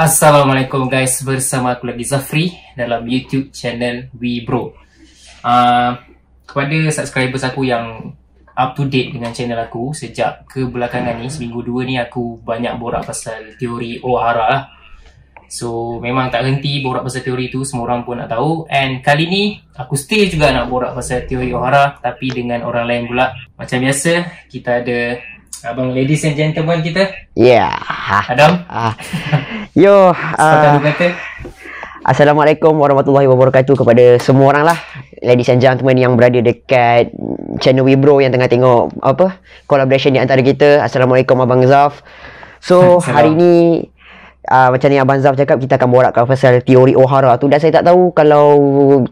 Assalamualaikum guys, bersama aku lagi Zafri dalam YouTube channel WeBro. Kepada subscribers aku yang up to date dengan channel aku, sejak kebelakangan ni, seminggu dua ni aku banyak borak pasal teori O'Hara lah. So memang tak henti borak pasal teori tu, semua orang pun nak tahu. And kali ni aku still juga nak borak pasal teori O'Hara, tapi dengan orang lain pula. Macam biasa, kita ada abang ladies and gentlemen kita. Yeah. Adam. Yo. Kata. Assalamualaikum warahmatullahi wabarakatuh kepada semua orang lah, ladies and gentlemen yang berada dekat channel WeBro yang tengah tengok collaboration di antara kita. Assalamualaikum Abang Zaf. So hari ni macam ni Abang Zaf cakap, kita akan borakkan pasal teori O'Hara tu. Dan saya tak tahu kalau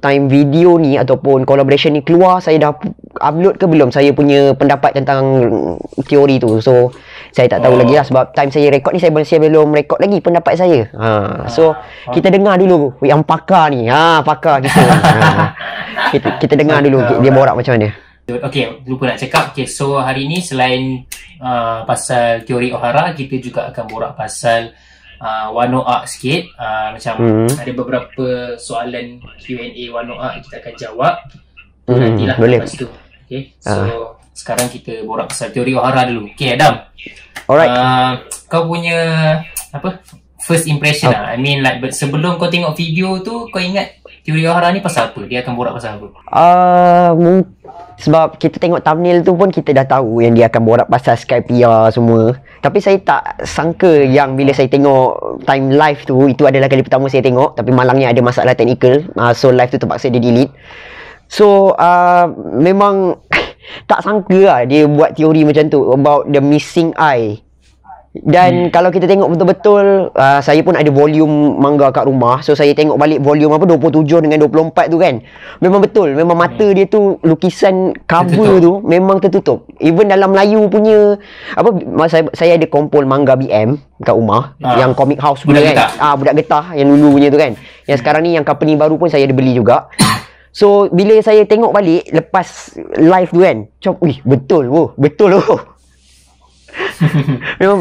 time video ni ataupun collaboration ni keluar, saya dah upload ke belum saya punya pendapat tentang teori tu. So saya tak tahu lagi lah, sebab time saya record ni saya belum record lagi pendapat saya. Kita dengar dulu yang pakar ni, pakar kita. Kita dengar dulu dia borak macam mana. Okay, lupa nak cakap. Okay, so hari ni selain pasal teori O'Hara, kita juga akan borak pasal Wanoa sikit. Macam ada beberapa soalan Q&A Wanoa kita akan jawab. Nantilah lepas tu. Okay, so sekarang kita borak pasal teori O'Hara dulu. Okay Adam, alright. Kau punya first impression lah. I mean like sebelum kau tengok video tu, kau ingat teori O'Hara ni pasal apa? Dia akan borak pasal apa? Sebab kita tengok thumbnail tu pun kita dah tahu yang dia akan borak pasal Skypia semua. Tapi saya tak sangka yang bila saya tengok time live tu, itu adalah kali pertama saya tengok. Tapi malangnya ada masalah teknikal, so live tu terpaksa dia delete. So memang tak sangka lah dia buat teori macam tu about the missing eye. Dan kalau kita tengok betul-betul, saya pun ada volume manga kat rumah. So saya tengok balik volume 27 dengan 24 tu kan, memang betul, memang mata dia tu, lukisan cover tu memang tertutup. Even dalam Melayu punya saya ada kompol manga BM kat rumah, yang comic house punya kan, Budak Getah yang dulu punya tu kan. Yang sekarang ni yang company baru pun saya ada beli juga. So bila saya tengok balik lepas live tu kan, macam betul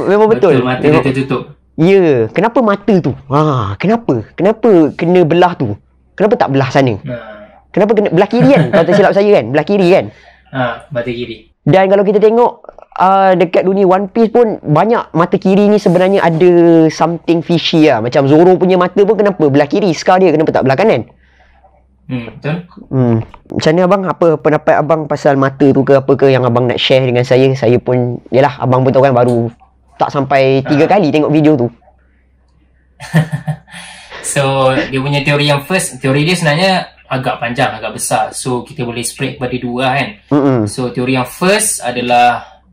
memang betul. Mata dia tertutup. Ya, kenapa mata tu? Kenapa kena belah tu? Kenapa tak belah sana? Kenapa kena belah kiri kan? Kalau tak silap saya kan, belah kiri kan? Mata kiri. Dan kalau kita tengok dekat dunia One Piece pun banyak mata kiri ni sebenarnya ada something fishy lah. Macam Zoro punya mata pun kenapa belah kiri, Scar dia kenapa tak belah kanan? Betul. Macam mana abang? Apa pendapat abang pasal mata tu ke apa ke yang abang nak share dengan saya? Saya pun, yalah, abang pun tahu kan, baru tak sampai 3 kali tengok video tu. So dia punya teori yang first, teori dia sebenarnya agak panjang, agak besar. So kita boleh spread kepada dua kan. So teori yang first adalah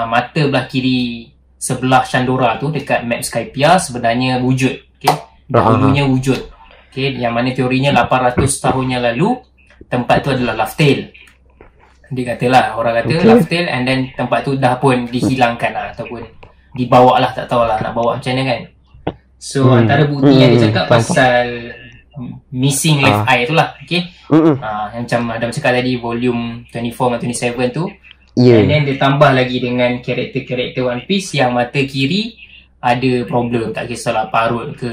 mata belah kiri sebelah Shandora tu dekat map Skypia sebenarnya wujud. Okay, dahulunya wujud. Okay, yang mana teorinya 800 tahun yang lalu tempat tu adalah Laugh-Tale. Dia katalah, orang kata Laugh-Tale, and then tempat tu dah pun dihilangkan lah, ataupun dibawa lah, tak tahulah nak bawa macam mana kan. So antara bukti yang dia cakap pasal missing left eye tu lah. Okay, yang macam Adam cakap tadi, volume 24 dan 27 tu. And then dia tambah lagi dengan karakter-karakter One Piece yang mata kiri ada problem, tak kisahlah parut ke,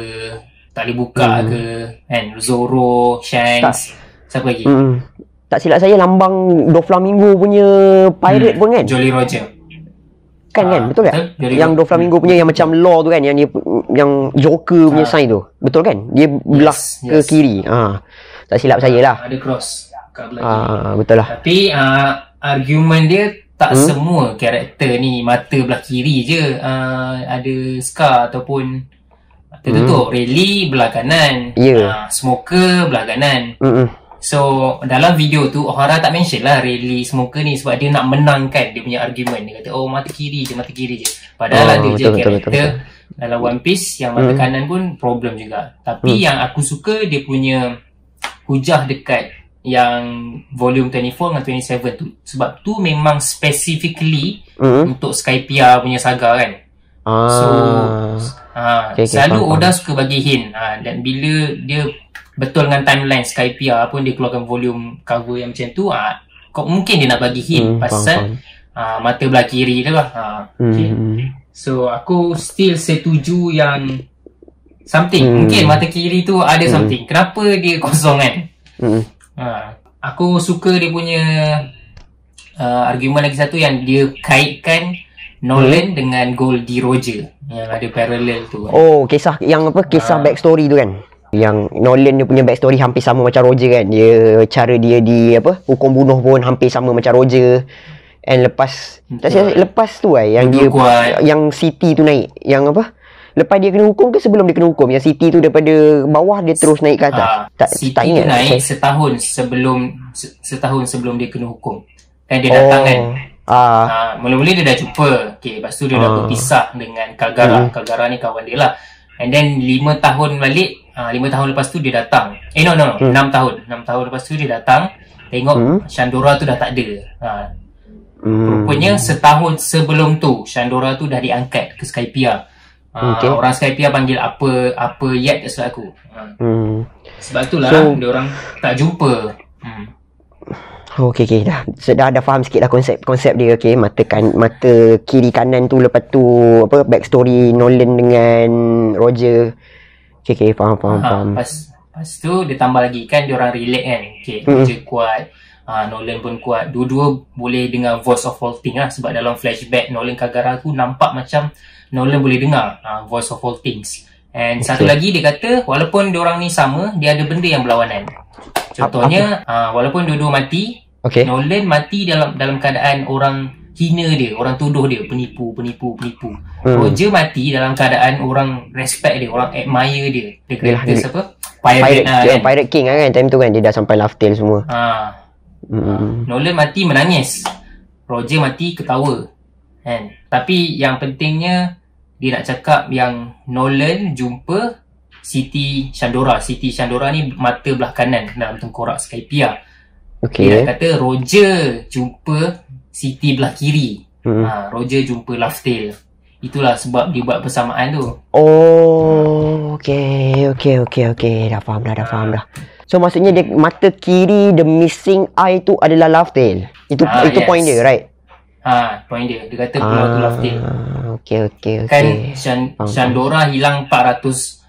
tak boleh buka ke kan. Zoro, Shanks, siapa lagi? Tak silap saya lambang Doflamingo punya pirate pun kan, Jolly Roger kan, betul tak? Yang Doflamingo punya yang macam law tu kan, yang dia, yang Joker punya sign tu, betul kan? Dia belah ke kiri. Tak silap saya lah, ada cross kat belah betul lah. Tapi argument dia tak semua karakter ni mata belah kiri je ada scar ataupun tertutup. Rayleigh belah kanan, Smoker belah kanan. So dalam video tu O'Hara tak mention lah Rayleigh Smoker ni, sebab dia nak menangkan dia punya argument. Dia kata mata kiri je, padahal ada je karakter dalam One Piece yang mata kanan pun problem juga. Tapi yang aku suka dia punya hujah dekat yang volume 24 dan 27 tu, sebab tu memang specifically untuk Skypia punya saga kan. So selalu Oda suka bagi hint, dan bila dia betul dengan timeline Skypia pun dia keluarkan volume cover yang macam tu, mungkin dia nak bagi hint pasal mata belah kiri tu lah. So aku still setuju yang something. Mungkin mata kiri tu ada something. Kenapa dia kosong kan? Aku suka dia punya argument lagi satu yang dia kaitkan Nolan dengan Goldie Roger yang ada parallel tu kan? Oh, kisah yang apa, kisah backstory tu kan, yang Nolan dia punya backstory hampir sama macam Roger kan. Dia cara dia di apa, hukum bunuh pun hampir sama macam Roger. And lepas lepas tu yang dia kuat. Yang City tu naik, yang apa, lepas dia kena hukum ke sebelum dia kena hukum? Yang City tu daripada bawah dia terus naik ke atas. City tak ingat naik setahun sebelum dia kena hukum. Kan dia datang kan. Mula-mula dia dah jumpa. Okay, lepas tu dia dah berpisah dengan Kagara. Kagara ni kawan dia lah. And then 5 tahun balik, 5 tahun lepas tu dia datang. 6 tahun. 6 tahun lepas tu dia datang. Tengok Shandora tu dah tak ada. Rupanya setahun sebelum tu Shandora tu dah diangkat ke Skypiea. Orang Skypiea panggil apa yet tak silap aku. Sebab itulah dia orang tak jumpa. Okay, dah faham sikit lah konsep dia. Okay, mata kiri kanan tu, lepas tu apa, backstory Nolan dengan Roger. Okay, faham. Lepas tu dia tambah lagi kan, dia orang relate kan. Okay, Roger kuat, Nolan pun kuat. Dua-dua boleh dengar voice of all things lah. Sebab dalam flashback Nolan Kagara tu nampak macam Nolan boleh dengar voice of all things. And satu lagi dia kata, walaupun diorang ni sama, dia ada benda yang berlawanan. Contohnya, walaupun dua-dua mati, Nolan mati dalam keadaan orang hina dia, orang tuduh dia penipu. Roger mati dalam keadaan orang respect dia, orang admire dia. Dia kata siapa? Pirate King kan, time tu kan dia dah sampai Laughtale semua. Nolan mati menangis, Roger mati ketawa kan. Tapi yang pentingnya dia nak cakap yang Nolan jumpa Siti Shandora. Siti Shandora ni mata belah kanan dalam tengkorak Skypiea. Dia nak kata Roger jumpa Siti belah kiri. Roger jumpa Laughtale. Itulah sebab dia buat persamaan tu. Okay. Dah faham dah. So maksudnya dia mata kiri, the missing eye tu adalah Laughtale. Itu point dia, right? Point dia. Dia kata pulau tu Laughtale. Okay. Kan Shandora hilang 400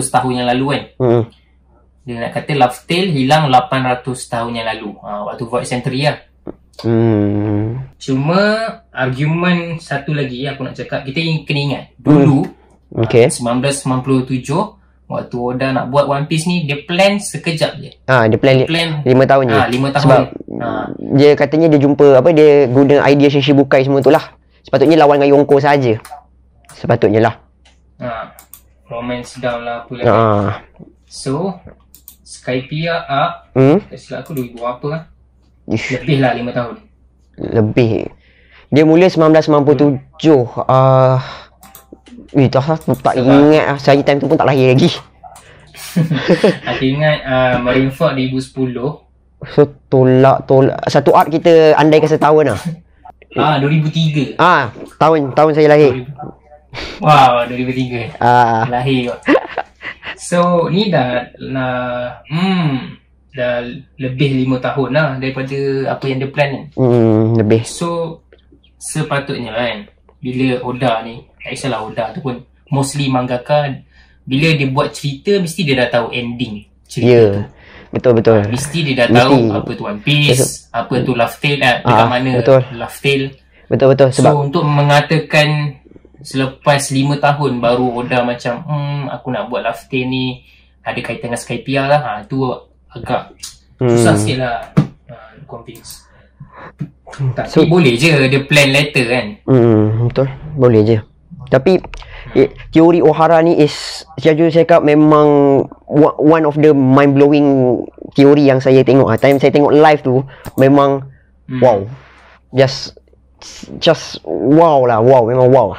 tahun yang lalu kan. Dia nak kata Laughtale hilang 800 tahun yang lalu. Waktu Void Century lah. Cuma argument satu lagi aku nak cakap, kita kena ingat dulu 1997 waktu Oda nak buat One Piece ni, dia plan sekejap je. Dia plan 5 tahun je. 5 tahun. Sebab dia katanya dia jumpa apa, dia guna idea Shishibukai semua tu lah. Sepatutnya lawan dengan Yonko saja. Sepatutnya lah. Romance down lah apa lagi. So Skypiea tak silap aku 2000 apa lah. Lebih lah 5 tahun. Lebih. Dia mula 1997. Tak ingat lah. Saya time tu pun tak lahir lagi. Aku ingat Marineford 2010. So tolak satu art kita andaikan setahun lah. 2003. Tahun saya lahir. Wow, 2003. Lahir. So ni dah lebih 5 tahun lah daripada apa yang dia plan kan. Lebih. So sepatutnya kan, bila Oda ni, tak kisahlah Oda tu pun mostly mangaka, bila dia buat cerita mesti dia dah tahu ending cerita tu. Betul. Mesti dia dah tahu apa tu One Piece, apa tu Laughtale, dekat mana Laughtale. Betul. Sebab so untuk mengatakan selepas 5 tahun baru Oda macam aku nak buat Laughtale ni ada kaitan dengan Skypiea lah, tu agak susah sikit lah convince. Tapi boleh je dia plan later kan. Betul, boleh je. Tapi teori Ohara ni is, saya cakap memang one of the mind blowing teori yang saya tengok. Time saya tengok live tu memang wow. Just wow lah, memang wow.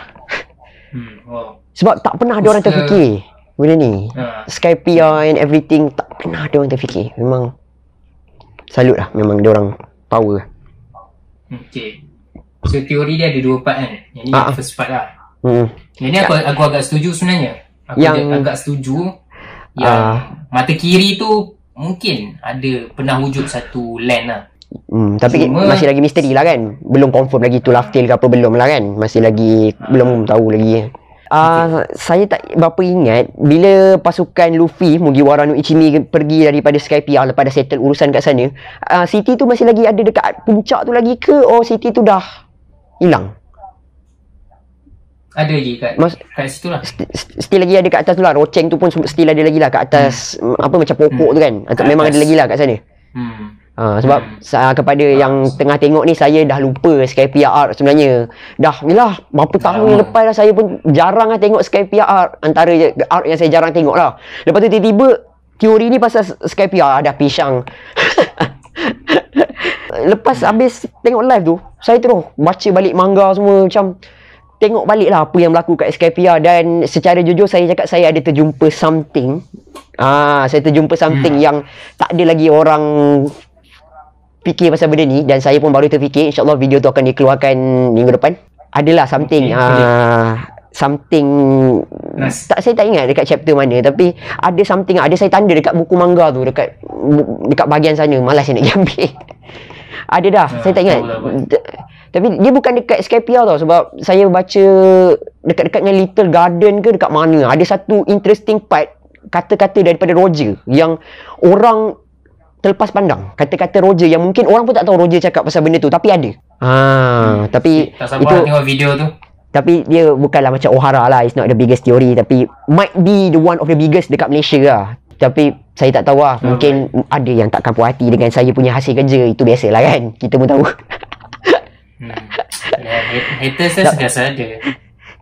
Wow. Sebab tak pernah ada orang terfikir benda ni. Skypiea and everything, tak pernah ada orang terfikir. Memang salut lah, memang dia orang power. So teori dia ada 2 part kan. Yang ni first part lah. Yang ni aku agak setuju sebenarnya. Aku agak setuju yang mata kiri tu mungkin ada pernah wujud satu land lah. Tapi masih lagi misteri lah kan. Belum confirm lagi tu Laughtale ke apa, belum lah kan. Masih lagi belum tahu lagi. Saya tak berapa ingat bila pasukan Luffy Mugiwara no Ichimi pergi daripada Skypiea lepas dah settle urusan kat sana. City tu masih lagi ada dekat puncak tu lagi ke? City tu dah hilang? Ada lagi kat situ lah. Still lagi ada kat atas tu lah. Roceng tu pun still ada lagi lah kat atas apa macam pokok tu kan. Atau memang ada lagi lah kat sana. Sebab kepada yang tengah tengok ni, saya dah lupa Skypiea Arc sebenarnya. Dah yelah berapa tahun yang lepas dah, saya pun jarang lah tengok Skypiea Arc. Antara arc yang saya jarang tengok lah. Lepas tu tiba-tiba teori ni pasal Skypiea ada pisang. Lepas habis tengok live tu, saya terus baca balik manga semua, macam tengok balik lah apa yang berlaku kat Skypiea. Dan secara jujur saya cakap, saya ada terjumpa something. Saya terjumpa something yang tak ada lagi orang fikir pasal benda ni. Dan saya pun baru terfikir. InsyaAllah video tu akan dikeluarkan minggu depan. Adalah something something saya tak ingat dekat chapter mana, tapi ada something, ada saya tanda dekat buku manga tu, dekat bahagian sana. Malas saya nak pergi ambil. Ada dah, saya tak ingat. Tapi dia bukan dekat Skypiea tau, sebab saya baca dekat-dekat dengan Little Garden ke dekat mana. Ada satu interesting part, kata-kata daripada Roger yang orang terlepas pandang. Kata-kata Roger yang mungkin orang pun tak tahu Roger cakap pasal benda tu, tapi ada. Tapi tak sabar itu, tengok video tu. Tapi dia bukanlah macam Ohara lah. It's not the biggest theory, tapi might be the one of the biggest dekat Malaysia lah. Tapi saya tak tahu lah. Mungkin ada yang takkan puas hati dengan saya punya hasil kerja. Itu biasalah kan, kita pun tahu. Haters saya sentiasa ada.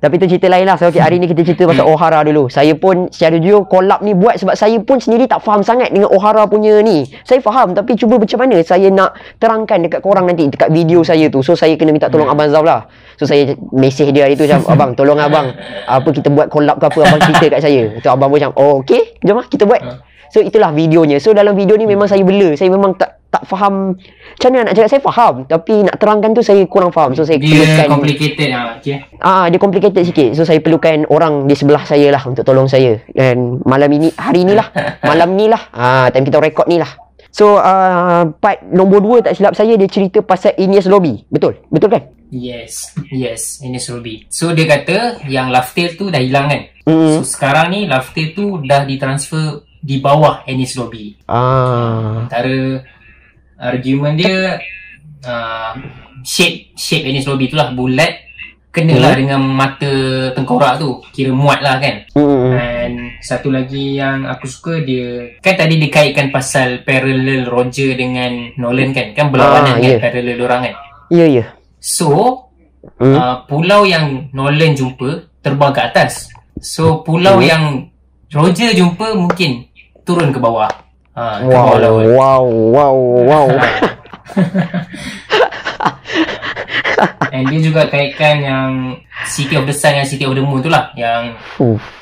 Tapi tu cerita lain lah. So hari ni kita cerita pasal Ohara dulu. Saya pun secara jujur collab ni buat sebab saya pun sendiri tak faham sangat dengan Ohara punya ni. Saya faham, tapi cuba macam mana saya nak terangkan dekat korang nanti dekat video saya tu. So saya kena minta tolong Abang Zaf lah. So saya message dia hari tu macam, abang tolong abang, apa kita buat collab ke apa, abang cerita kat saya. Tu abang pun macam, oh okey, jom lah kita buat. So itulah videonya. So dalam video ni memang saya bela. Saya memang tak faham. Macam mana nak cakap, saya faham, tapi nak terangkan tu saya kurang faham. So saya perlukan, complicated lah. Okay. Dia complicated sikit. So saya perlukan orang di sebelah saya lah untuk tolong saya. Dan malam ini, hari ni lah, malam ni lah, time kita record ni lah. So part nombor 2 tak silap saya, dia cerita pasal Enies Lobby. Betul? Betul kan? Yes, Enies Lobby. So dia kata yang Laugh-Tale tu dah hilang kan. So sekarang ni Laugh-Tale tu dah ditransfer di bawah Enies Lobby. Antara argument dia, shape Enies Lobby tu lah bulat, kenalah dengan mata tengkorak tu, kira muat lah kan. Dan satu lagi yang aku suka, dia kan tadi dikaitkan pasal parallel Roger dengan Nolan kan berlawanan kan, parallel orang kan. Ya. So pulau yang Nolan jumpa terbang ke atas. So pulau yang Roger jumpa mungkin turun ke bawah. Ke bawah laut. Wow. And dia juga kaitkan yang City of the Sun dengan City of the Moon tu lah. Yang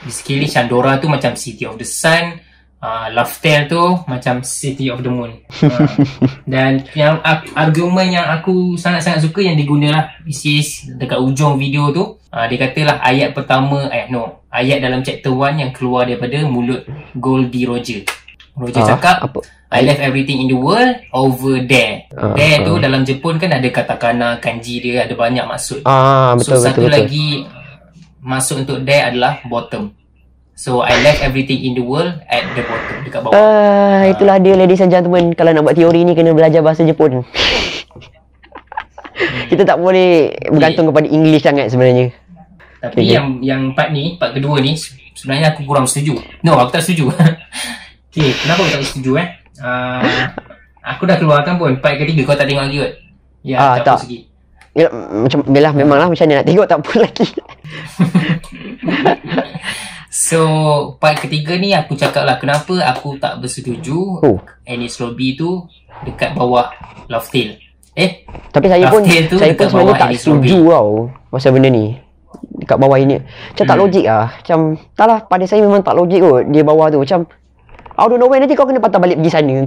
basically Shandora tu macam City of the Sun, Laugh-Tale tu macam City of the Moon. Dan yang argument yang aku sangat-sangat suka yang diguna lah, dekat ujung video tu, dia katalah ayat pertama, ayat dalam chapter 1 yang keluar daripada mulut Goldie Roger. Roger cakap, apa? I left everything in the world over there. There tu dalam Jepun kan ada katakana, kanji dia, ada banyak maksud. Betul, satu lagi maksud untuk there adalah bottom. So I left everything in the world at the bottom, dekat bawah. Itulah dia, ladies and gentlemen. Kalau nak buat teori ni, kena belajar bahasa Jepun. Kita tak boleh bergantung kepada English sangat sebenarnya. Tapi yang part kedua ni sebenarnya aku kurang setuju. No, aku tak setuju. Okay, kenapa aku tak setuju aku dah keluarkan pun part ketiga, kau tak tengok lagi kot? Ya, tak segi. Ya, macam belah memanglah, macam mana nak tengok, tak apa lagi. So part ketiga ni aku cakap lah kenapa aku tak bersetuju Enies Lobby tu dekat bawah Laugh-Tale. Tapi saya pun sebenarnya tak setuju tau pasal benda ni dekat bawah ini. Macam tak logik lah. Macam tak lah, pada saya memang tak logik kot dia bawah tu. Macam out of nowhere nanti kau kena patah balik pergi sana.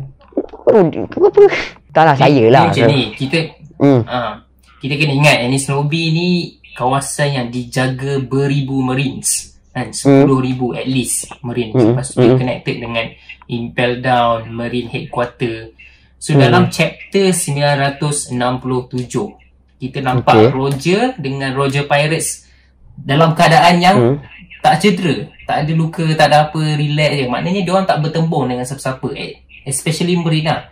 Apa? Tak lah, saya lah. Macam ni, kita kena ingat Enies Lobby ni kawasan yang dijaga beribu Marines kan, 10,000 at least Marine. Lepas tu dia connected dengan Impel Down, Marine Headquarter. So dalam chapter 967 kita nampak Roger dengan Roger Pirates dalam keadaan yang tak cedera, tak ada luka, tak ada apa, relax je. Maknanya diorang tak bertembung dengan siapa-siapa, especially Marine.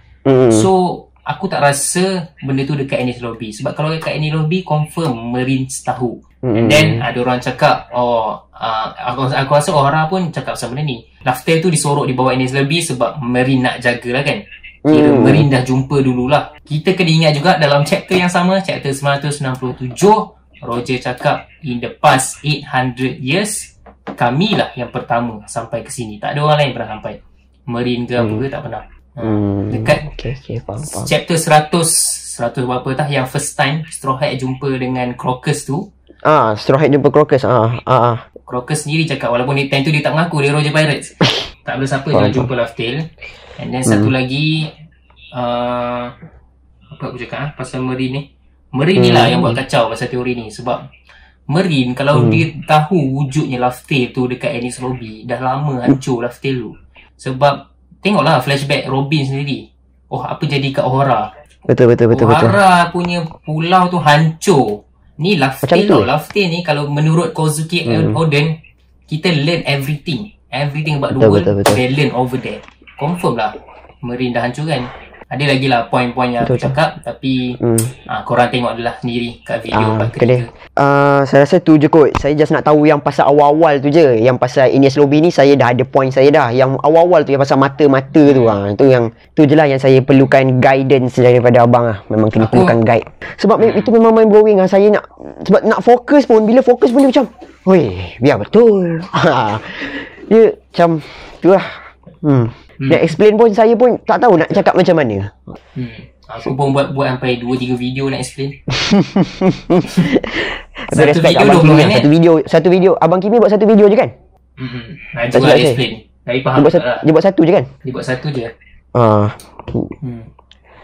So aku tak rasa benda tu dekat Enies Lobby. Sebab kalau dekat Enies Lobby, confirm Marines tahu. And then ada orang cakap, aku rasa orang pun cakap pasal benda ni. Laftel tu disorok di bawah Enies Lobby sebab Marine nak jagalah kan. Kira Marine dah jumpa dululah. Kita kena ingat juga dalam chapter yang sama, chapter 967, Roger cakap, in the past 800 years, kamilah yang pertama sampai ke sini. Tak ada orang lain pernah sampai. Marine ke apa ke, tak pernah. Dekat faham. chapter 100 berapa tah, yang first time Straw Hat jumpa dengan Crocus tu. Straw Hat jumpa Crocus. Crocus sendiri cakap, walaupun time tu dia tak mengaku dia Roger Pirates. Tak ada siapa dia jumpa Laftel. And then satu lagi, apa aku cakap pasal Marine ni. Marine ni lah yang buat kacau pasal teori ni. Sebab Marine, kalau dia tahu wujudnya Laftel tu dekat Enies Lobby, dah lama hancur Laftel tu. Sebab tengoklah flashback Robin sendiri. Apa jadi kat O'Hara. Betul. O'Hara punya pulau tu hancur. Ni Laftel tu. Laftel ni kalau menurut Kozuki Oden, kita learn everything about the world. They learn over there. Confirm lah Marine dah hancur kan. Ada lagi lah poin-poin yang aku cakap. Tapi korang tengok adalah sendiri kat video saya rasa tu je kot. Saya just nak tahu yang pasal awal-awal tu je. Yang pasal Enies Lobby ni saya dah ada point saya dah. Yang awal-awal tu yang pasal mata-mata tu, tu je lah yang saya perlukan guidance daripada abang lah. Memang kena perlukan guide. Sebab itu memang mind blowing lah. Saya nak, sebab nak fokus pun, bila fokus pun dia macam, biar betul. Dia macam tu lah. Nak explain pun saya pun tak tahu nak cakap macam mana. Aku pun buat sampai 2-3 video nak explain. Satu video 20 minit. Satu video Abang Kimi buat satu video je kan? Itu lah explain. Tapi faham dia buat satu je kan? Dia buat satu je.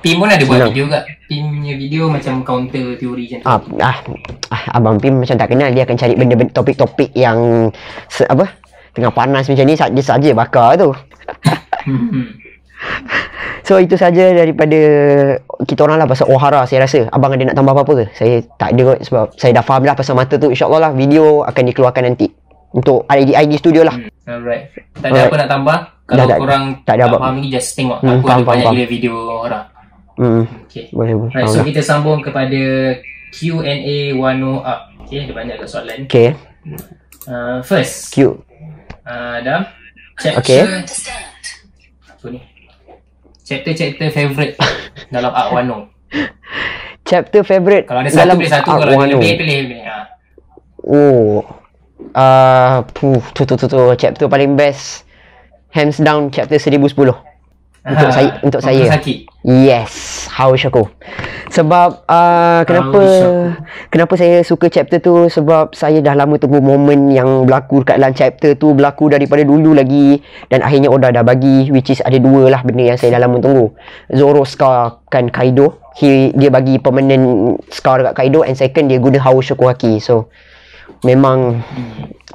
Pim pun ada buat video kat. Pim punya video macam counter teori macam tu. Abang Pim macam tak kenal. Dia akan cari benda-benda topik-topik yang tengah panas macam ni, dia saja bakar tu. So itu saja daripada kita orang lah pasal O'Hara. Saya rasa abang ada nak tambah apa-apa ke? Saya tak ada kot, sebab saya dah faham lah pasal mata tu. InsyaAllah lah video akan dikeluarkan nanti untuk ID Studio lah. Alright. Tak ada apa nak tambah. Kalau korang tak faham ni, just tengok. Aku ada banyak gila video O'Hara. Okay. Boleh. Right, so kita sambung kepada Q&A 10 up. Okay, ada banyak soalan. Okay. First Q. Adam, apa ni? Chapter favourite dalam Arc Wano. Chapter favourite kalau ada satu pilih satu, kalau ada lebih pilih. Chapter paling best, hands down, chapter 1010. Untuk saya. Yes, Haus aku. Sebab kenapa saya suka chapter tu, sebab saya dah lama tunggu momen yang berlaku dekat dalam chapter tu, berlaku daripada dulu lagi, dan akhirnya Oda dah bagi, which is ada dua lah benda yang saya dah lama tunggu. Zoro scarkan Kaido, dia bagi permanent scar dekat Kaido, and second dia guna Haus Haki. So memang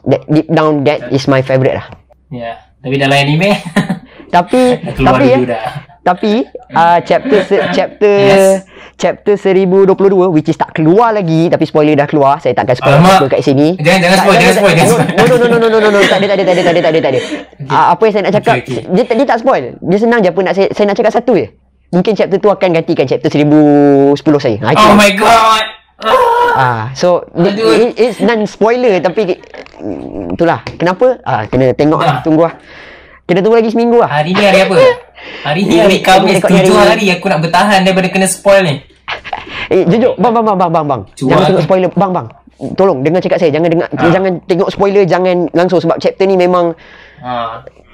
deep down that is my favourite lah. Tapi dalam anime tapi chapter 1022, which is tak keluar lagi, tapi spoiler dah keluar. Saya takkan spoil apa kat sini. Jangan spoil. No. Tak ada. Apa yang saya nak cakap, dia tak spoil. Dia senang je. Apa nak saya nak cakap satu je. Mungkin chapter tu akan gantikan chapter 1010 saya. Oh my god. So it's non spoiler, tapi itulah kenapa kena tengok tunggu lah. Kena tunggu lagi seminggu lah. Hari ni hari apa? Hari ni hari Khamis. 7 hari aku nak bertahan daripada kena spoil ni. Jujur bang. Jangan tengok spoiler bang. Tolong dengar cakap saya. Jangan tengok spoiler, jangan langsung, sebab chapter ni memang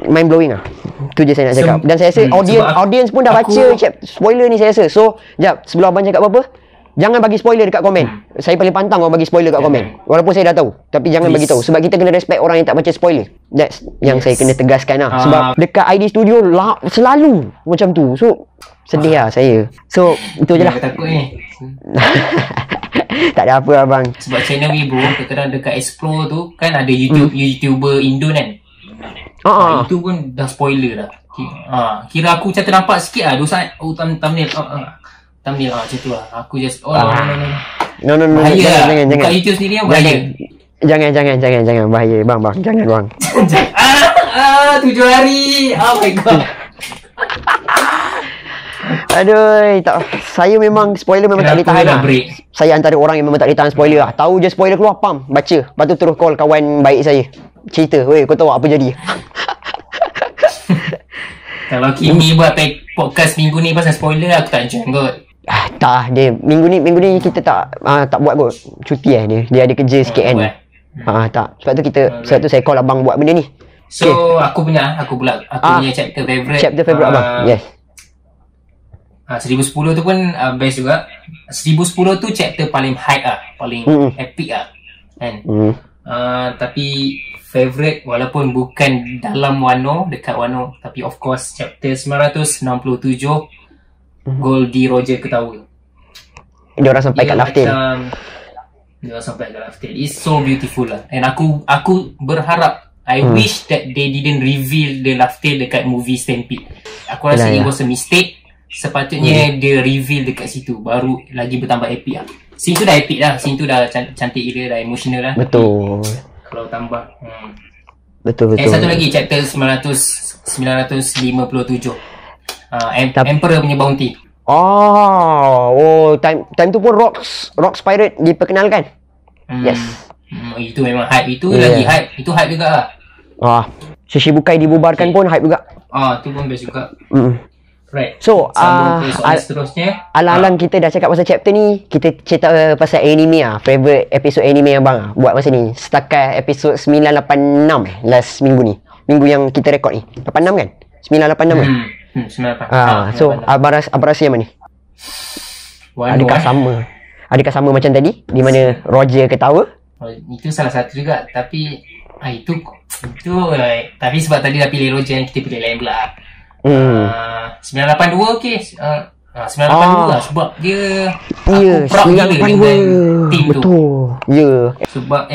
mind blowing lah. Tu je saya nak cakap. Dan saya rasa audience pun dah baca spoiler ni, saya rasa. So jap, sebelum abang cakap apa-apa, jangan bagi spoiler dekat komen. Saya paling pantang orang bagi spoiler kat komen. Walaupun saya dah tahu, tapi jangan bagi tahu, sebab kita kena respect orang yang tak baca spoiler. That's yang saya kena tegaskan lah. Sebab dekat ID Studio selalu macam tu. So sedih lah saya. So itu je lah. Takut ni. Tak ada apa abang. Sebab channel Wibu kadang dekat Explore tu kan ada YouTuber Indo kan. Itu pun dah spoiler dah. Kira aku macam ternampak sikit lah. Thumbnail thumbnail macam tu lah. Aku just no. Jangan. Buka YouTube sendiri yang bahaya. Jangan bahaya bang. Jangan bang. 7 hari. Oh my god. Aduh, tak, saya memang spoiler memang tak boleh tahan lah. Saya antara orang yang memang tak boleh tahan spoiler lah. Tahu je spoiler keluar, pam, baca. Lepas tu terus call kawan baik saya. Cerita, weh, kau tahu apa jadi? Kalau Kimi buat podcast minggu ni pasal spoiler, aku tak join kot. Tak, dia minggu ni kita tak buat kot. Cuti dia. Dia ada kerja sikit kan. Tak. Sebab tu saya call abang buat benda ni. So, aku punya chapter favourite. Chapter favourite abang. Yes. 1010 tu pun best juga. 1010 tu chapter paling hype lah, paling epic lah kan. Tapi favourite walaupun bukan dalam Wano, dekat Wano, tapi of course chapter 967 Goldie Roger ketawa. Dia orang sampai kat Laftel. It's so beautiful lah. And aku berharap, I wish that they didn't reveal the Laftel dekat movie Stampede. Aku rasa it was a mistake. Sepatutnya dia reveal dekat situ, baru lagi bertambah epic lah. Scene tu dah epic dah. Scene tu dah cantik gila, dah emotional lah. Betul. Kalau tambah Betul. Satu lagi chapter 957 Emperor punya bounty. Time tu pun Rocks Pirate diperkenalkan. Yes. Itu memang hype. Itu lagi hype. Itu hype juga lah. Shishibukai dibubarkan pun hype juga. Tu pun best juga. Right. So, seterusnya, alang-alang kita dah cakap pasal chapter ni, kita cerita pasal anime lah. Favorite episode anime abang buat masa ni. Setakat episod 986 last minggu ni. Minggu yang kita rekod ni. 86 kan? 986 kan? 986. So, abang rasa yang mana ni? Adakah sama macam tadi? Di mana Roger ketawa? Itu salah satu juga. Tapi itu tapi sebab tadi dah pilih Roger, kita pilih lain pula. 982 okey. 982 lah sebab dia aku proud gila dengan team tu. Betul. Sebab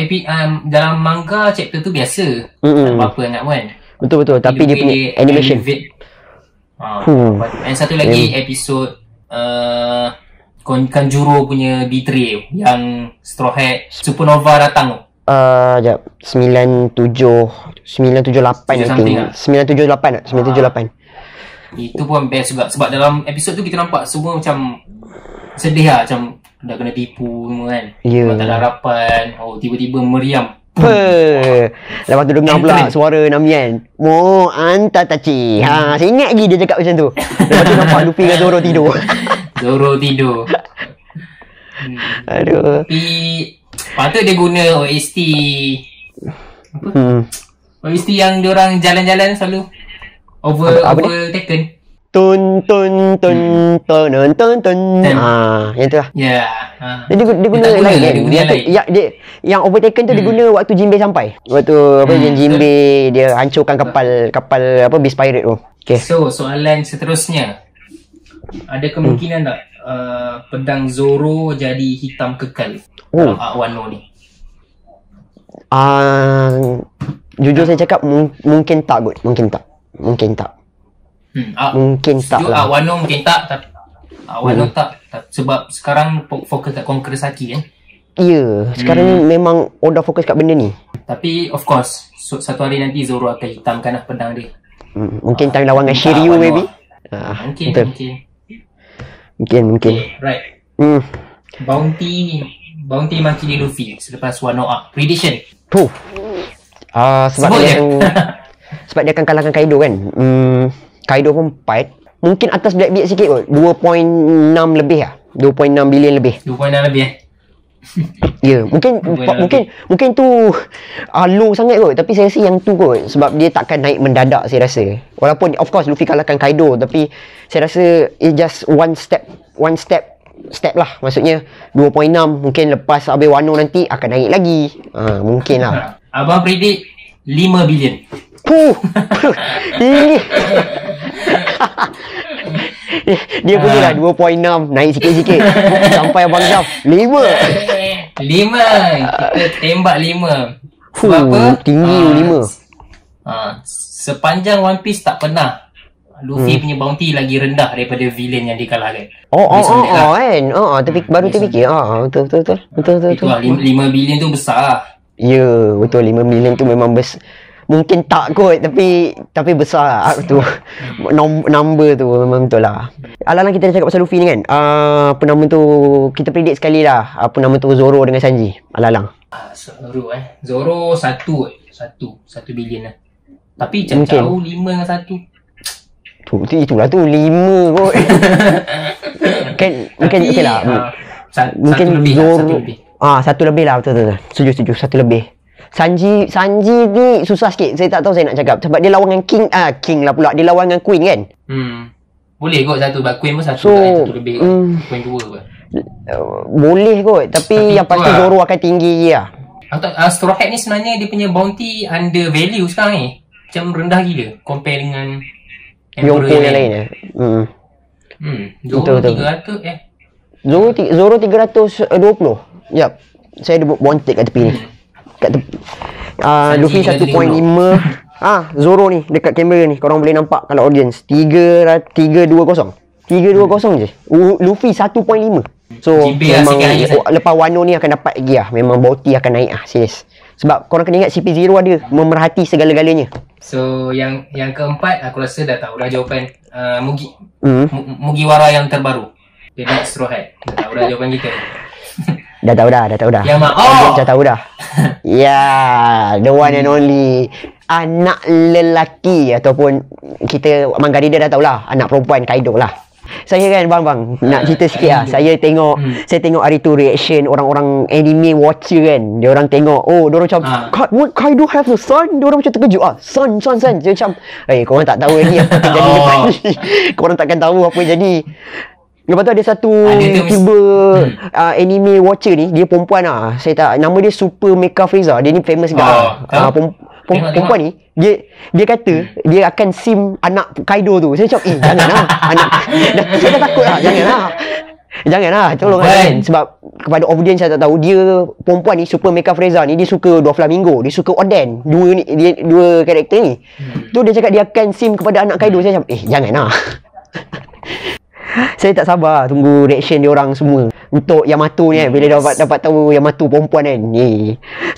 dalam manga chapter tu biasa. Tak apa-apa nak kan. Betul. Tapi dia punya animation. Dan satu lagi episod Kanjuro punya Betray yang Straw Hat Supernova datang. 978 I think. 978. Itu pun best juga. Sebab dalam episod tu kita nampak semua macam sedih lah. Macam dah kena tipu semua kan. Tak ada harapan. Tiba-tiba meriam. Lepas tu dengar pula suara Namian. Mo anta tachi. Saya ingat lagi dia cakap macam tu. Lepas tu nampak Luffy dengan Zoro tidur. Aduh. Tapi patut dia guna OST OST yang diorang jalan-jalan selalu overtaken. Tun. Yang tu lah. Dia guna lain kan. Yang overtaken tu dia guna waktu Jinbei sampai. Waktu Jinbei dia hancurkan kapal Beast Pirate tu. Okay. So soalan seterusnya, ada kemungkinan tak pedang Zoro jadi hitam kekal dalam Arc Wano ni? Jujur saya cakap mungkin tak kot. Mungkin tak lah. Arc Wano mungkin tak. Arc Wano tak. Sebab sekarang fokus kat Conqueror Saki kan. Sekarang ni memang Oda fokus kat benda ni. Tapi of course satu hari nanti Zoro akan hitamkan lah pedang dia. Mungkin time lawan dengan Shiryu maybe. Mungkin. Okay, right. Bounty maki Luffy selepas Wano Arc. Prediction. Sebab dia akan kalahkan Kaido kan. Kaido pun fight. Mungkin atas Blackbeard sikit kot. 2.6 lebih lah. 2.6 bilion lebih. 2.6 lebih mungkin tu low sangat kot. Tapi saya rasa yang tu kot. Sebab dia takkan naik mendadak saya rasa. Walaupun of course Luffy kalahkan Kaido, tapi saya rasa it's just one step lah. Maksudnya 2.6 mungkin lepas habis Wano nanti akan naik lagi. Mungkin lah. Abang predict 5 bilion. Tinggi. Dia punya lah 2.6 naik sikit-sikit sampai Abang Zaf 5. Kita tembak 5. Sebab apa? Tinggi 5. Sepanjang One Piece tak pernah Luffy punya bounty lagi rendah daripada villain yang dikalahkan. Kan. Tapi baru terfikir. Betul. Itulah 5 bilion tu besar lah. Ya, betul 5 million tu memang mungkin tak kot tapi besar lah tu. Number tu memang betul lah. Alang-alang kita dah cakap pasal Luffy ni kan. Apa nama tu, kita predict sekali lah. Apa nama tu, Zoro dengan Sanji. Alang-alang. Zoro 1 billion lah. Tapi jauh 5 dengan 1. Itulah tu 5 kot. Mungkin okey lah. Mungkin Zoro satu lebih lah, betul. Setuju, satu lebih. Sanji ni susah sikit. Saya tak tahu saya nak cakap sebab dia lawan dengan King lah pula. Dia lawan dengan Queen kan. Boleh kot satu, sebab Queen pun satu lebih kot. Queen 2 kot. Boleh kot, tapi yang pasti Zoro akan tinggi lah. Straw Hat ni sebenarnya dia punya bounty under value sekarang ni. Macam rendah gila compare dengan Yonko yang lain. Zoro 300 Zoro 320. Yap. Saya ada bontek kat tepi ni. Luffy 1.5. Zoro ni dekat kamera ni korang boleh nampak kalau audience 320 je. Luffy 1.5. So memang lepas Wano ni akan dapat lagi lah. Memang bounty akan naik lah, serius. Sebab korang kena ingat CP0 ada memerhati segala-galanya. So yang keempat aku rasa dah tahu dah jawapan. Mugiwara yang terbaru. The next Straw Hat. Dah tahu dah jawapan kita. Dah tahu dah. Yang dah tahu dah. The one and only anak lelaki ataupun kita Mangga Reader dah tahulah, anak perempuan Kaido lah. Saya kan bang nak cerita sikit lah. Saya tengok hari tu reaction orang-orang anime watcher kan. Dia orang tengok, dia orang macam Kaido have a son. Dia orang macam terkejut son. Dia macam korang tak tahu lagi apa yang jadi depan ni. Korang takkan tahu apa yang jadi. Lepas tu ada satu YouTuber anime watcher ni, dia perempuan lah. Saya tak, nama dia Super Mecha Frieza. Dia ni famous juga. Perempuan ni dia kata dia akan sim anak Kaido tu. Saya cakap janganlah anak. Saya dah takut lah. Janganlah tolong kan. Sebab kepada audience saya tak tahu, dia perempuan ni Super Mecha Frieza ni dia suka Doflamingo, dia suka Oden. Dua karakter ni. Tu dia cakap dia akan sim kepada anak Kaido. Saya cakap janganlah. Saya tak sabar tunggu reaction dia orang semua untuk Yamato ni kan, bila dapat tahu Yamato perempuan kan.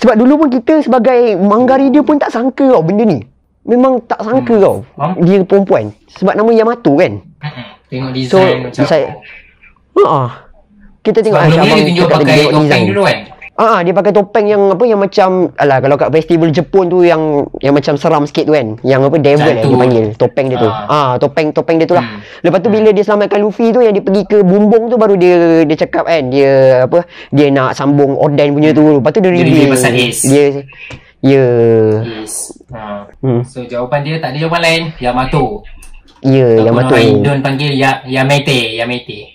Sebab dulu pun kita sebagai Mangga Reader pun tak sangka tau benda ni. Memang tak sangka tau dia perempuan sebab nama Yamato kan. Tengok design macam kita tengok sebab dia tunjuk pakai topeng dulu kan. Dia pakai topeng yang macam kalau kat festival Jepun tu yang macam seram sikit tu kan. Yang devil dia panggil topeng dia tu. Topeng dia tu lah. Lepas tu bila dia selamatkan Luffy tu, yang dia pergi ke bumbung tu, baru dia cakap kan dia nak sambung Oden punya tu. Lepas tu dia reveal pasal Ace. So jawapan dia tak ada jawapan lain, Yamato. Yamato. Don panggil Yamete.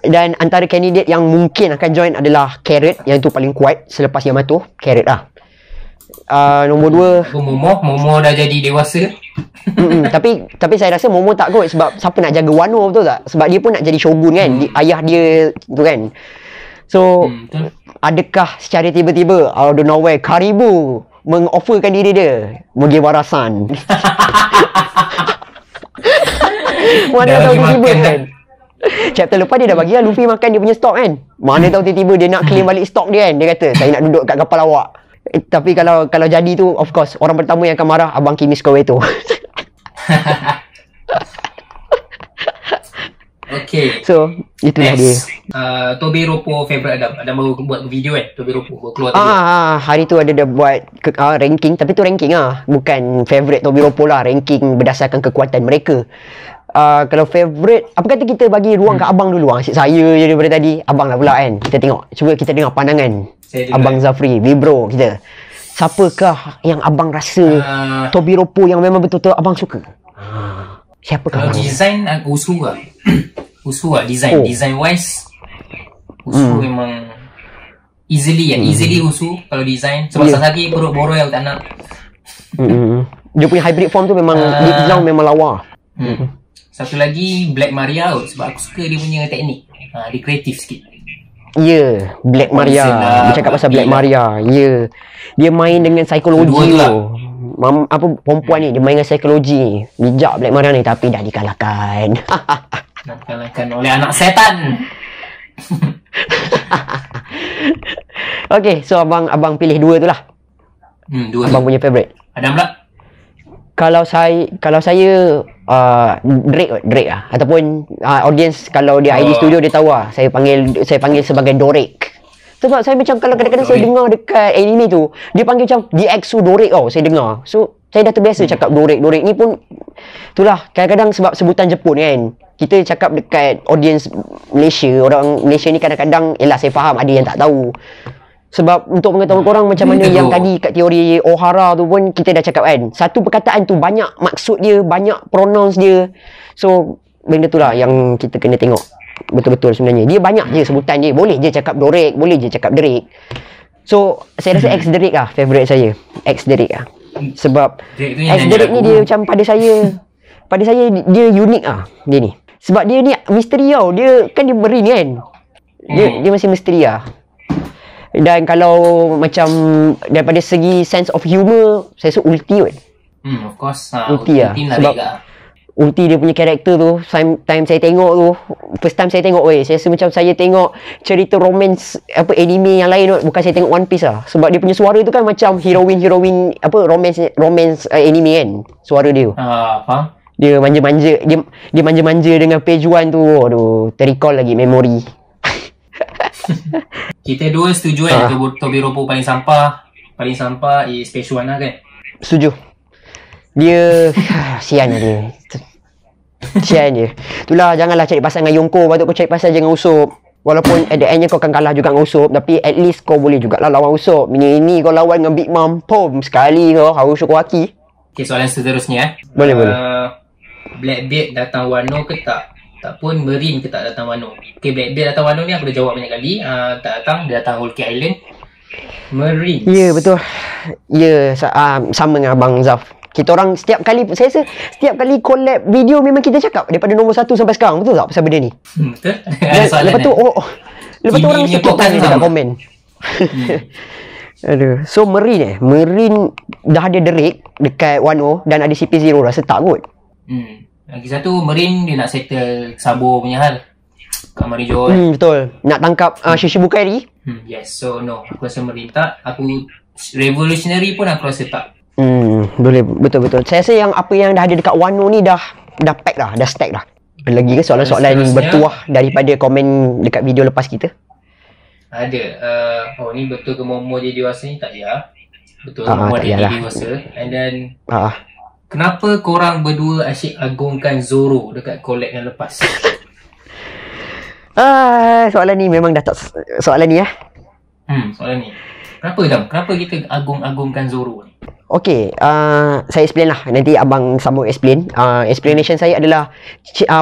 Dan antara kandidat yang mungkin akan join adalah Carrot, yang tu paling kuat selepas Yamato. Carrot lah. Nombor 2 Momo dah jadi dewasa. Tapi saya rasa Momo tak kot. Sebab siapa nak jaga Wano, betul tak? Sebab dia pun nak jadi shogun kan. Ayah dia tu kan. So adakah secara tiba-tiba out of nowhere Karibu mengofferkan diri dia Mugiwara-san? Mana tahu tiba-tiba kan. Chapter lepas dia dah bagi lah Luffy makan dia punya stok kan. Mana tahu tiba-tiba dia nak claim balik stok dia kan. Dia kata saya nak duduk kat kapal awak. Tapi kalau jadi tu, of course orang pertama yang akan marah Abang Kimi Skoweto. Okay. So itulah dia. Tobiropo favorite Adam. Adam baru buat video kan. Tobiropo baru keluar tadi. Hari tu ada buat ranking. Tapi tu ranking bukan favorite Tobiropo lah. Ranking berdasarkan kekuatan mereka. Kalau favourite, apa kata kita bagi ruang ke abang dulu. Saya je daripada tadi, abang lah pula kan. Kita tengok, cuba kita dengar pandangan Abang Zafri, Vibro kita. Siapakah yang abang rasa Tobiropo yang memang betul-betul abang suka? Siapakah? Kalau design Usu lah. Usu lah design. Design wise Usu memang easily Usu kalau design. Sebab Sasaki perut boroi aku tak nak. Dia punya hybrid form tu memang deep down memang lawa. Satu lagi Black Maria sebab aku suka dia punya teknik. Dia kreatif sikit. Black Maria. Dia cakap pasal Black Maria. Dia main dengan psikologi tu. Perempuan ni dia main dengan psikologi. Bijak Black Maria ni, tapi dah dikalahkan. Dikalahkan oleh anak setan. Okay, so abang pilih dua tu lah. Dua Abang tu. punya favourite. Adam pula? Kalau saya Drake lah. Ataupun audience kalau dia ID Studio dia tahu lah. Saya panggil sebagai Dorek. Sebab saya macam kalau kadang-kadang saya dengar dekat anime tu, dia panggil macam DXU Dorek tau, saya dengar. So saya dah terbiasa cakap Dorek ni pun itulah kadang-kadang sebab sebutan Jepun kan. Kita cakap dekat audience Malaysia, orang Malaysia ni kadang-kadang saya faham ada yang tak tahu. Sebab untuk pengetahuan korang macam mana yang tadi kat teori O'Hara tu pun kita dah cakap kan. Satu perkataan tu banyak maksud dia, banyak pronouns dia. So benda tu lah yang kita kena tengok betul-betul sebenarnya. Dia banyak je sebutan dia. Boleh je cakap Dorek, boleh je cakap Drake. So saya rasa X Drake lah favourite saya. X Drake lah. Sebab X Drake ni dia macam pada saya dia unik lah dia ni. Sebab dia ni misteri tau. Dia kan dia Marine kan. Dia masih misteri lah. Dan kalau macam daripada segi sense of humour, saya rasa Ulti kot. Of course. Ulti lah. Sebab Ulti dia punya karakter tu, time saya tengok tu, first time saya tengok saya rasa macam saya tengok cerita romance anime yang lain bukan saya tengok One Piece lah. Sebab dia punya suara tu kan macam heroine romance anime kan. Suara dia. Faham? Dia manja-manja dengan page 1 tu. Aduh, terrecall lagi memori. Kita dua setuju kan Tobiropo paling sampah is page 1 lah kan. Setuju. Dia sian lah dia. Sian je. Itulah, janganlah cari pasal dengan Yonko. Patut kau cari pasal dengan Usopp. Walaupun at the endnya kau akan kalah juga dengan Usopp, tapi at least kau boleh jugalah lawan Usopp. Ini kau lawan dengan Big Mom, pom sekali kau Harushi Kuwaki. Okay, soalan seterusnya Boleh. Blackbeard datang Wano ke tak? Tak pun Marine ke tak datang Wano? Okay, Blackbeard datang Wano ni aku dah jawab banyak kali. Tak datang, dia datang Whole Cake Island. Marine. Ya, betul. Ya, sama dengan Abang Zaf. Kita orang setiap kali collab video memang kita cakap daripada nombor 1 sampai sekarang. Betul tak pasal benda ni? Betul. Lepas tu orang mesti kat komen. Aduh. So Marine dah ada Drake dekat Wano dan ada CP0, rasa tak kot. Lagi satu Marine dia nak settle Sabo punya hal kat Marine Johor. Betul. Nak tangkap Shishibukai. Yes. So no, aku rasa Marine tak. Aku Revolutionary pun aku rasa tak. Boleh, betul. Saya rasa yang apa yang dah ada dekat Wano ni dah pack dah, dah stack dah. Lagi ke soalan-soalan bertuah daripada komen dekat video lepas kita? Ada. Ni betul ke Momo jadi dewasa ni? Tak ya. Betul, Momo ada jadi dewasa. And then kenapa korang berdua asyik agungkan Zoro dekat collab yang lepas? Soalan ni memang dah tak soalan ni soalan ni. Kenapa kita agung-agungkan Zoro ni? Okay, saya explain lah. Nanti abang sambung explain. Explanation saya adalah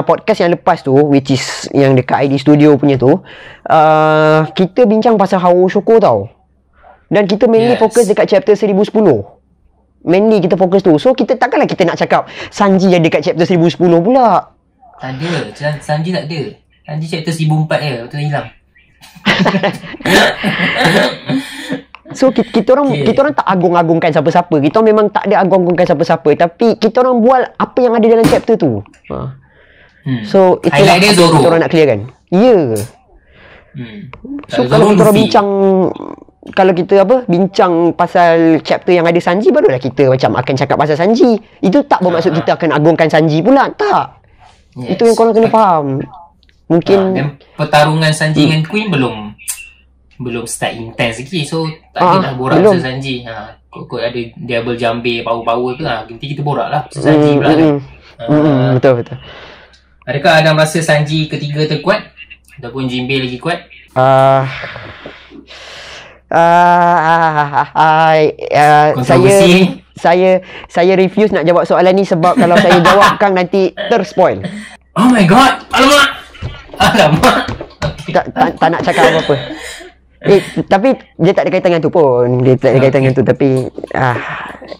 podcast yang lepas tu, which is yang dekat ID Studio punya tu, kita bincang pasal Harushoko tau. Dan kita mainly fokus dekat chapter 1010. Mainly kita fokus tu. So kita takkanlah kita nak cakap Sanji ada dekat chapter 1010 pula. Tak ada. Sanji tak ada. Sanji chapter 1004 je. Betul hilang. So kita orang tak agung-agungkan siapa-siapa. Kita orang memang tak ada agung-agungkan siapa-siapa, tapi kita orang buat apa yang ada dalam chapter tu. So itulah dia Zoro. Kita orang nak clearkan. Ya. So kalau kita orang bincang pasal chapter yang ada Sanji, barulah kita macam akan cakap pasal Sanji. Itu tak bermaksud kita akan agungkan Sanji pula. Tak. Itu yang korang kena faham. Mungkin dan pertarungan Sanji dengan Queen belum start intense lagi. So tak adalah borak pasal Sanji. Kok ada Diablo Jambe power-power tu nanti kita borak lah pasal Sanji pula kan. Betul. Adakah Adam rasa Sanji ketiga terkuat ataupun Jinbe lagi kuat? Saya refuse nak jawab soalan ni sebab kalau saya jawab kan nanti terspoil. Oh my god. Alamak. Tak nak cakap apa-apa. Tapi dia tak ada kaitan dengan tu pun. Dia tak ada kaitan dengan tu, tapi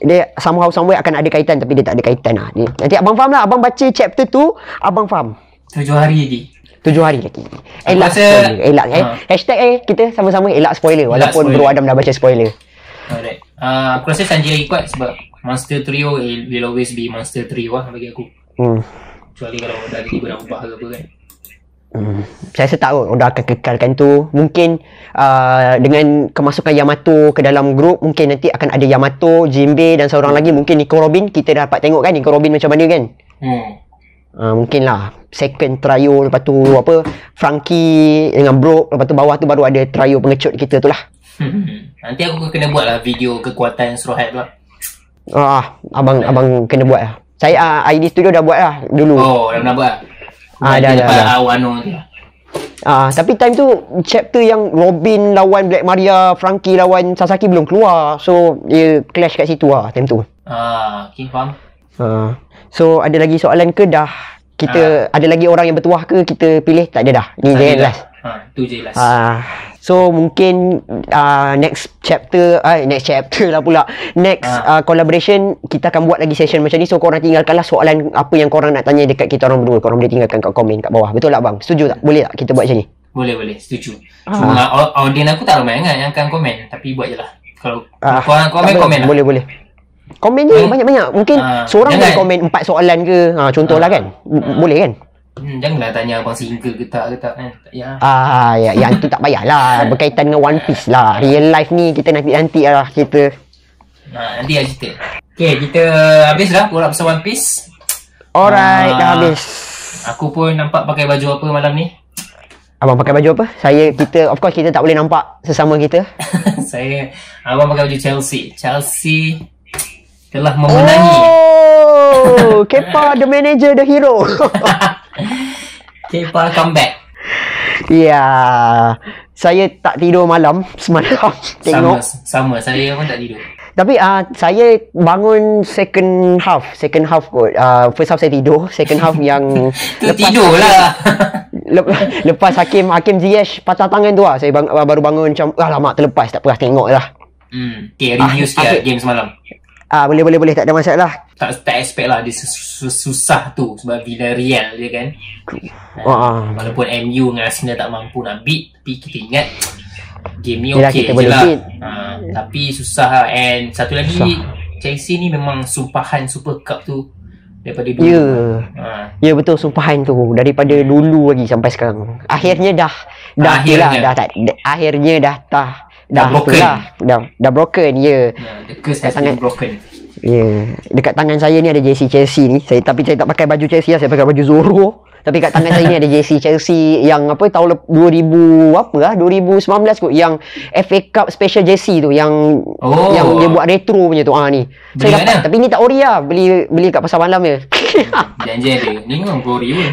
dia somehow somewhere akan ada kaitan, tapi dia tak ada kaitan lah. Nanti abang faham lah. Abang baca chapter tu, abang faham. 7 hari lagi. Elak spoiler. Elak Hashtag kita sama-sama elak spoiler. Walaupun Bro Adam dah baca spoiler. Alright. Aku rasa Sanji lagi kuat sebab Monster Trio will always be Monster Trio lah bagi aku. Kecuali kalau dah tiba nak ubah ke apa kan. Saya rasa tak kot Oda akan kekalkan tu. Mungkin dengan kemasukan Yamato ke dalam grup, mungkin nanti akan ada Yamato, Jinbei dan seorang lagi, mungkin Nico Robin. Kita dapat tengok kan Nico Robin macam mana kan. Mungkin lah second trio, lepas tu apa, Frankie dengan Brook, lepas tu bawah tu baru ada trio pengecut kita tu lah. Nanti aku kena buat lah video kekuatan Straw Hat tu lah. Abang kena buat lah. Saya ID Studio dah buat lah dulu. Oh, dah pernah buat lah. Dah. Wano tu lah. Tapi time tu chapter yang Robin lawan Black Maria, Frankie lawan Sasaki belum keluar. So dia clash kat situ lah time tu. Okay, faham. So ada lagi soalan ke dah? Kita ada lagi orang yang bertuah ke kita pilih? Tak ada dah. Ni je last. Tu je last. So mungkin next chapter lah pula. Next collaboration kita akan buat lagi session macam ni. So korang tinggalkanlah soalan apa yang korang nak tanya dekat kita orang berdua. Korang boleh tinggalkan kat komen kat bawah. Betul tak bang? Setuju tak? Boleh tak kita buat macam ni? Boleh, setuju. Cuma audien aku tak ramai yang akan komen, tapi buat je lah. Kalau korang komen lah. Boleh. Komen je banyak-banyak. Mungkin seorang boleh komen 4 soalan ke. Contohlah kan. Boleh kan? Janganlah tanya abang single ke tak kan. Tak payah. Yang tu tak payahlah. Berkaitan dengan One Piece lah. Real life ni kita nanti lah kita. Nanti lah cerita. Okay, kita habis dah borak pasal One Piece. Alright, dah habis. Aku pun nampak pakai baju apa malam ni. Abang pakai baju apa? Of course kita tak boleh nampak sesama kita. Abang pakai baju Chelsea. Chelsea telah memenangi. Kepa the manager, the hero. Kepa comeback. Ya, saya tak tidur malam semalam tengok. Sama, saya pun tak tidur. Tapi saya bangun second half kot. First half saya tidur, second half yang tidur lah. Lepas Hakim Ziyech patah tangan tu lah, saya baru bangun macam alamak terlepas, tak apa tengok lah. Okay, review sikit game semalam. Boleh tak ada masalah. Tak expect lah dia susah tu sebab Villarreal je kan. Walaupun MU dengan Arsenal tak mampu nak beat, tapi kita ingat game ni okey je lah. Tapi susah lah. And satu lagi, Chelsea ni memang sumpahan Super Cup tu daripada dulu. Ya betul, sumpahan tu daripada dulu lagi sampai sekarang. Akhirnya dah broken. Dah broken, ya. The curse has been broken. Ya. Dekat tangan saya ni ada jersey Chelsea ni. Tapi saya tak pakai baju Chelsea lah, saya pakai baju Zorro. Tapi kat tangan saya ni ada jersey Chelsea yang apa tahun 2019 kot, yang FA Cup special jersey tu yang dia buat retro punya tu. Ni. Beli saya dapat, tapi ni tak ori lah. Beli kat pasar malam je. Janji dia. Ni memang ori pun.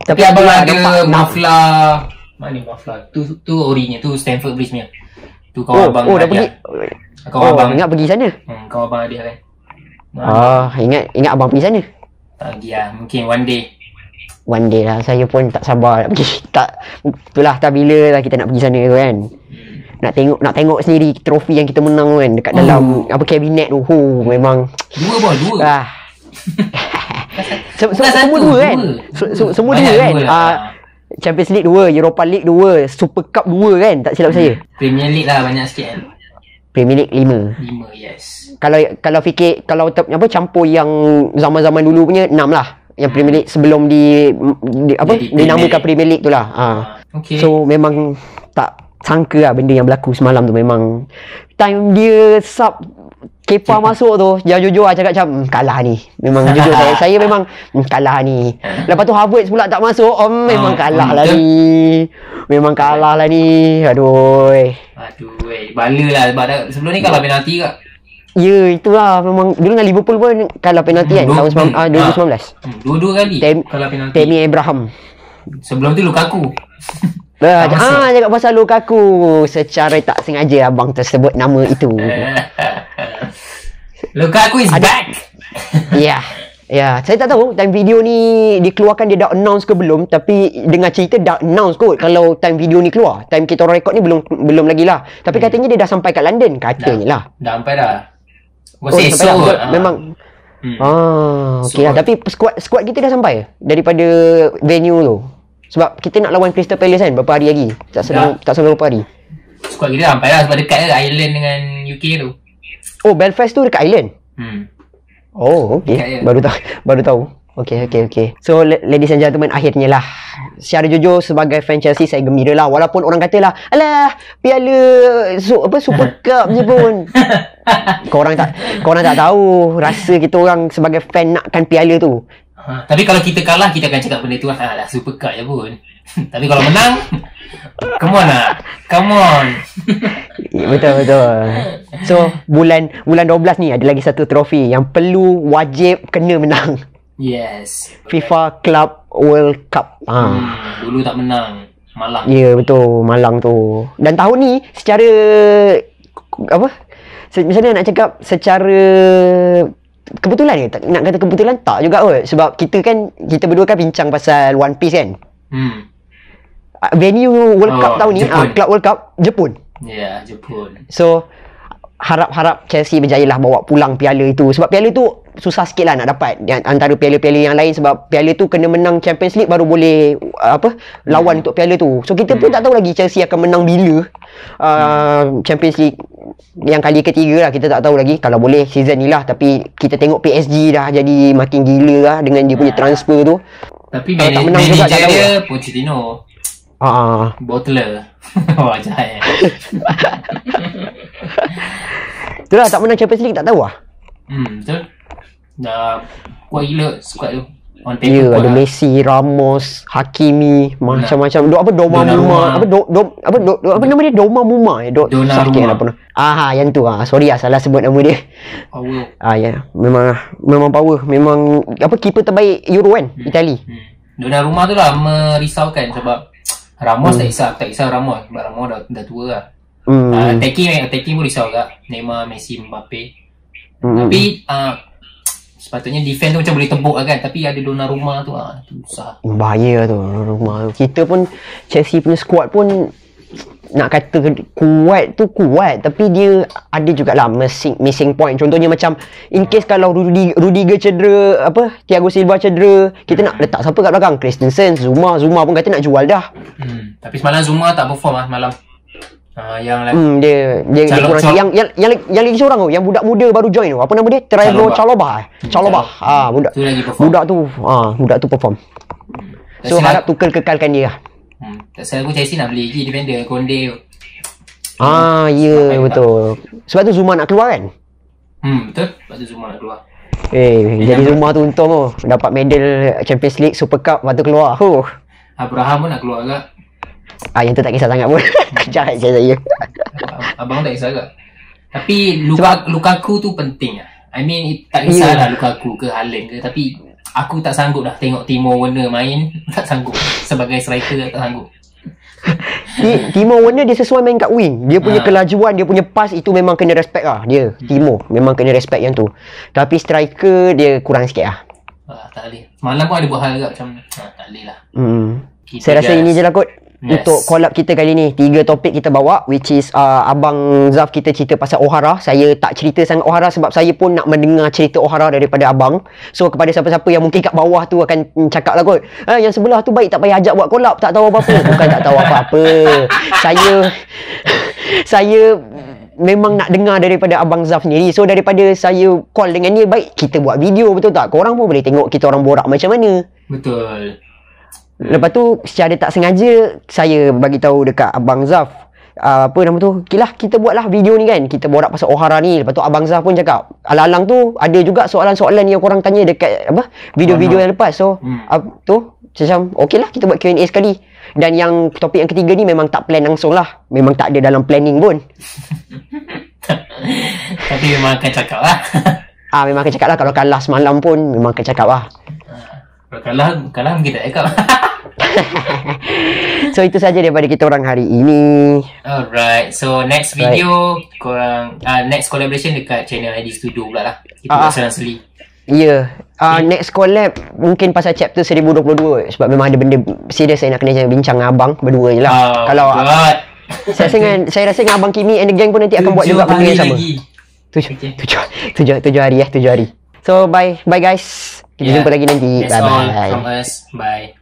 Tapi abang ada muffler. Mana muffler? Tu orinya, tu Stamford Bridge punya. Tu kawan abang dah pergi. Abang ingat pergi sana. Kawan abang ada kan. Ingat abang pergi sana. Tak pergi lah, mungkin one day lah. Saya pun tak sabar nak pergi. Itulah bila lah kita nak pergi sana tu kan. Nak tengok sendiri trofi yang kita menang kan dekat dalam kabinet tu. Memang dua. Semua dua kan. Semua dua kan. Champions League 2, Europa League 2, Super Cup 2 kan, tak silap saya. Premier League lah banyak sikit kan. Premier League 5. 5, yes. Kalau fikir campur yang zaman-zaman dulu punya 6 lah. Yang Premier League sebelum dinamakan Premier League tu lah. Okay. So memang tak sangka lah benda yang berlaku semalam tu. Memang time dia sub Kepa masuk tu, jujur lah cakap macam kalah ni. Memang jujur saya memang kalah ni. Lepas tu Havertz pula tak masuk, memang kalah lah ni. Memang kalah lah ni. Aduh, bala lah sebelum ni kalah penalti kak. Ya, itulah memang dulu dengan Liverpool pun kalah penalti kan tahun 2019. Dua-dua kali kalah penalti. Tammy Abraham. Sebelum tu Lukaku. Cakap pasal Lukaku, secara tak sengaja abang tersebut nama itu. Lukaku is back. Ya, saya tak tahu time video ni dikeluarkan dia dah announce ke belum, tapi dengar cerita dah announce kot kalau time video ni keluar. Time kita orang rekod ni belum lagi lah. Tapi katanya dia dah sampai kat London katanya lah. Dah sampai dah. Memang. Okey lah. Tapi squad kita dah sampai daripada venue tu. Sebab kita nak lawan Crystal Palace kan berapa hari lagi. Tak sedang berapa hari. Squad kita dah sampai lah sebab dekat Ireland dengan UK tu. Belfast tu dekat Ireland. Okey. Baru tahu. Okay. So ladies and gentlemen, akhirnya lah, secara jujur sebagai fan Chelsea saya gembira lah. Walaupun orang kata lah, alah piala Super Cup je pun. Korang tak tahu rasa kita orang sebagai fan nakkan piala tu. Tapi kalau kita kalah, kita akan cakap benda tu lah, Super Cup je pun. Tapi kalau menang, come on. Betul. So bulan 12 ni ada lagi satu trofi yang perlu wajib kena menang. Yes. FIFA Club World Cup. Dulu tak menang, Malang. Ya, betul, Malang tu. Dan tahun ni secara macam mana nak cakap, secara kebetulan ke? Nak kata kebetulan tak juga kot. Sebab kita berdua kan bincang pasal One Piece kan. Venue World Cup tahun ni, Club World Cup Jepun. Ya, Jepun. So harap Chelsea berjaya lah bawa pulang piala itu. Sebab piala tu susah sikit lah nak dapat antara piala-piala yang lain. Sebab piala tu kena menang Champions League baru boleh lawan untuk piala tu. So kita pun tak tahu lagi Chelsea akan menang bila Champions League yang kali ketiga lah. Kita tak tahu lagi. Kalau boleh season ni lah. Tapi kita tengok PSG dah jadi makin gila lah dengan dia punya transfer tu. Tapi manager dia Pochettino. Bottler. Wah, jahat. Itulah, tak menang Champions League tak tahu lah. Betul. Dah kuat gila squad tu. Ya, ada Messi, Ramos, Hakimi, macam-macam. Donnarumma. Apa nama dia? Donnarumma. Donnarumma. Yang tu. Sorry salah sebut nama dia. Power. Ya. Memang power. Memang keeper terbaik Euro kan, Itali. Donnarumma tu lah merisaukan sebab Ramos tak kisah Ramos. Sebab Ramos dah tua lah. Attacking pun risau juga. Neymar, Messi, Mbappe. Tapi sepatutnya defense tu macam boleh tebuk lah kan. Tapi ada Donnarumma tu susah. Bahaya tu Donnarumma. Kita pun Chelsea punya squad pun nak kata kuat tu kuat, tapi dia ada jugalah missing point. Contohnya macam in case kalau Rudiger cedera, Thiago Silva cedera, kita nak letak siapa kat belakang? Christensen, Zuma pun kata nak jual dah. Tapi semalam Zuma tak perform malam. Yang dia kurang. Yang lagi seorang tu, yang budak muda baru join tu, apa nama dia? Trevoh Chalobah. Budak tu perform. So harap Tuchel kekalkan dia lah. Tak salah aku Chelsea nak beli lagi defender Conde tu. Ya, betul. Sebab tu Zuma nak keluar kan? Betul. Sebab tu Zuma nak keluar. Jadi Zuma tu untung tu dapat medal Champions League, Super Cup, lepas tu keluar. Abraham pun nak keluar agak. Yang tu tak kisah sangat pun. Jahat je saya. Abang tak kisah agak. Tapi Lukaku tu penting lah. I mean, tak kisahlah Lukaku ke Haaland ke, tapi aku tak sanggup dah tengok Timo Werner main. Tak sanggup. Sebagai striker tak sanggup. Timo Werner dia sesuai main kat wing. Dia punya kelajuan, dia punya pass itu memang kena respect lah. Dia Timo memang kena respect yang tu. Tapi striker dia kurang sikit lah. Tak boleh. Malam pun ada buat hal agak macam tak boleh lah. Saya rasa ini je lah kot. Untuk collab kita kali ni 3 topik kita bawa, which is Abang Zaf kita cerita pasal O'Hara. Saya tak cerita sangat O'Hara sebab saya pun nak mendengar cerita O'Hara daripada abang. So kepada siapa-siapa yang mungkin kat bawah tu akan cakap lah kot, yang sebelah tu baik tak payah ajak buat collab, tak tahu apa-apa. Bukan tak tahu apa-apa. Saya memang nak dengar daripada Abang Zaf sendiri. So daripada saya call dengan dia, baik kita buat video, betul tak? Korang pun boleh tengok kita orang borak macam mana. Betul. Lepas tu secara tak sengaja saya bagi tahu dekat Abang Zaf, apa nama tu, okeylah kita buatlah video ni kan, kita borak pasal O'Hara ni. Lepas tu Abang Zaf pun cakap alang-alang tu ada juga soalan-soalan yang korang tanya dekat video-video yang lepas. So tu macam okeylah kita buat Q&A sekali. Dan yang topik yang ketiga ni memang tak plan langsung lah, memang tak ada dalam planning pun. Tapi memang akan cakap lah. Memang akan cakap lah. Kalau kalah semalam pun memang akan cakap lah. Kalau kalah mungkin tak cakap. So itu saja daripada kita orang hari ini. Alright. So next video korang next collaboration dekat channel ID Studio pula lah. Kita buat selang-seli. Ya. Next collab mungkin pasal chapter 1022 sebab memang ada benda serius saya nak kena bincang dengan abang berdua je lah. Kalau saya rasa dengan abang Kimi and the gang pun nanti akan buat juga benda yang sama. 7 hari. So bye guys. Kita jumpa lagi nanti. Bye bye. From us. Bye.